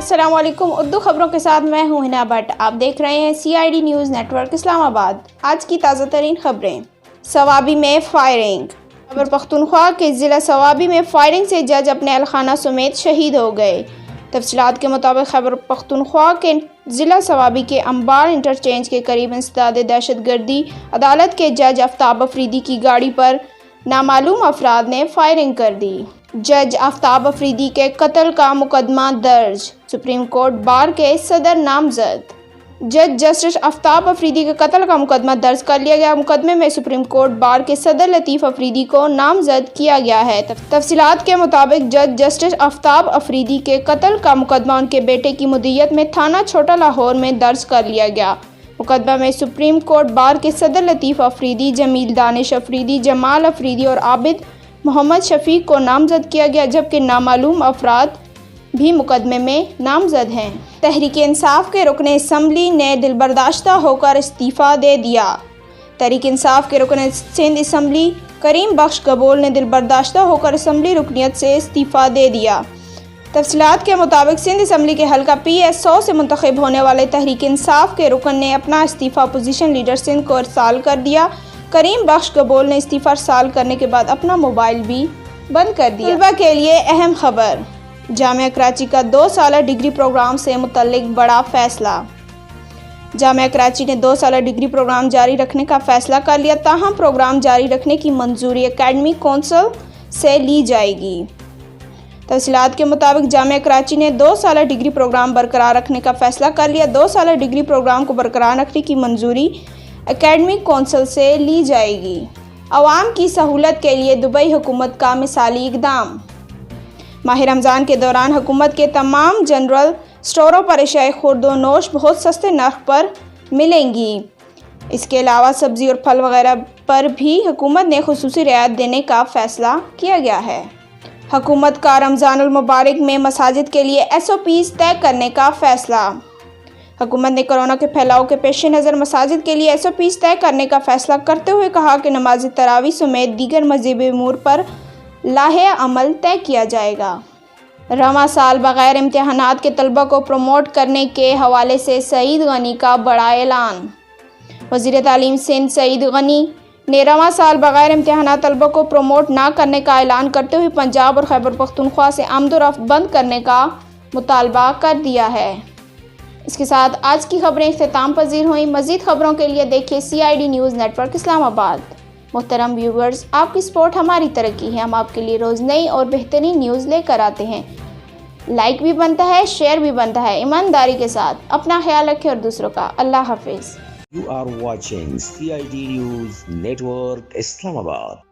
अस्सलाम वालेकुम। उर्दू खबरों के साथ मैं हूं हिना भट्ट। आप देख रहे हैं CID न्यूज़ नेटवर्क इस्लामाबाद। आज की ताज़ा तरीन खबरें। सवाबी में फायरिंग। खैबर पख्तूनख्वा के ज़िला सवाबी में फायरिंग से जज अपने अलखाना समेत शहीद हो गए। तफसीलात के मुताबिक खैबर पख्तूनख्वा के ज़िला सवाबी के अंबार इंटरचेंज के करीब इंसदाद दहशतगर्दी अदालत के जज आफ्ताब अफरीदी की गाड़ी पर नामालूम अफराद ने फायरिंग कर दी। जज आफ्ताब अफरीदी के कत्ल का मुकदमा दर्ज। सुप्रीम कोर्ट बार के सदर नामजद। जज जस्टिस आफ्ताब अफरीदी के कत्ल का मुकदमा दर्ज कर लिया गया। मुकदमे में सुप्रीम कोर्ट बार के सदर लतीफ़ अफरीदी को नामजद किया गया है। तफसीलात के मुताबिक जज जस्टिस आफ्ताब अफरीदी के कत्ल का मुकदमा उनके बेटे की मुद्दत में थाना छोटा लाहौर में दर्ज कर लिया गया। मुकदमा में सुप्रीम कोर्ट बार के सदर लतीफ़ अफरीदी, जमील दानिश अफरीदी, जमाल अफरीदी और आबिद मोहम्मद शफीक को नामजद किया गया, जबकि नामालूम अफराद भी मुकदमे में नामजद हैं। तहरीक इंसाफ के रुकन असम्बली ने दिलबर्दाश्ता होकर इस्तीफ़ा दे दिया। तहरीक इंसाफ के रुकन सिंध असम्बली करीम बख्श गबोल ने दिलबर्दाश्ता होकर असम्बली रुकनीत से इस्तीफ़ा दे दिया। तफसीलात के मुताबिक सिंध असम्बली के हल्का PS 100 से मुंतखब होने वाले तहरीक इंसाफ के रुकन ने अपना इस्तीफ़ा अपोजिशन लीडर सिंध को इरसाल कर दिया। करीम बख्श गबोल ने इस्तीफ़ा इरसाल करने के बाद अपना मोबाइल भी बंद कर दिया। तलबा के लिए अहम खबर। जामिया कराची का 2 साला डिग्री प्रोग्राम से मुतल्लिक बड़ा फैसला। जामिया कराची ने 2 साला डिग्री प्रोग्राम जारी रखने का फैसला कर लिया। ताहम प्रोग्राम जारी रखने की मंजूरी एकेडमिक कौंसिल से ली जाएगी। तफसीलात के मुताबिक जामिया कराची ने 2 साला डिग्री प्रोग्राम बरकरार रखने का फैसला कर लिया। 2 साला डिग्री प्रोग्राम को बरकरार रखने की मंजूरी एकेडमिक कौंसिल से ली जाएगी। अवाम की सहूलत के लिए दुबई हुकूमत का मिसाली इक़दाम। माह रमज़ान के दौरान हुकूमत के तमाम जनरल स्टोरों पर अशियाए खुर्दो नोश बहुत सस्ते नर्ख पर मिलेंगी। इसके अलावा सब्ज़ी और फल वगैरह पर भी हुकूमत ने खुसूसी रियायत देने का फ़ैसला किया गया है। हुकूमत का रमज़ानुल मुबारक में मसाजिद के लिए SOPs तय करने का फ़ैसला। हुकूमत ने कोरोना के फैलाव के पेश नज़र मसाजिद के लिए SOPs तय करने का फ़ैसला करते हुए कहा कि नमाज तरावी समेत दीगर मज़हबी अमूर पर लाहे अमल तय किया जाएगा। रवां साल बग़ैर इम्तिहानात के तलबा को प्रमोट करने के हवाले से सईद गनी का बड़ा ऐलान। वज़ीर तालीम सिंध सईद गनी ने रवां साल बग़ैर इम्तिहानात तलबा को प्रमोट ना करने का ऐलान करते हुए पंजाब और खैबर पख्तूनख्वा से आमदोरफ्त बंद करने का मुतालबा कर दिया है। इसके साथ आज की खबरें इख्तिताम पजीर हुई। मज़ीद खबरों के लिए देखिए CID न्यूज़ नेटवर्क इस्लामाबाद। मोहतरम व्यूवर्स, आपकी सपोर्ट हमारी तरक्की है। हम आपके लिए रोज़ नई और बेहतरीन न्यूज़ लेकर आते हैं। लाइक भी बनता है, शेयर भी बनता है। ईमानदारी के साथ अपना ख्याल रखें और दूसरों का। अल्लाह हाफिज़। You are watching CID News Network Islamabad.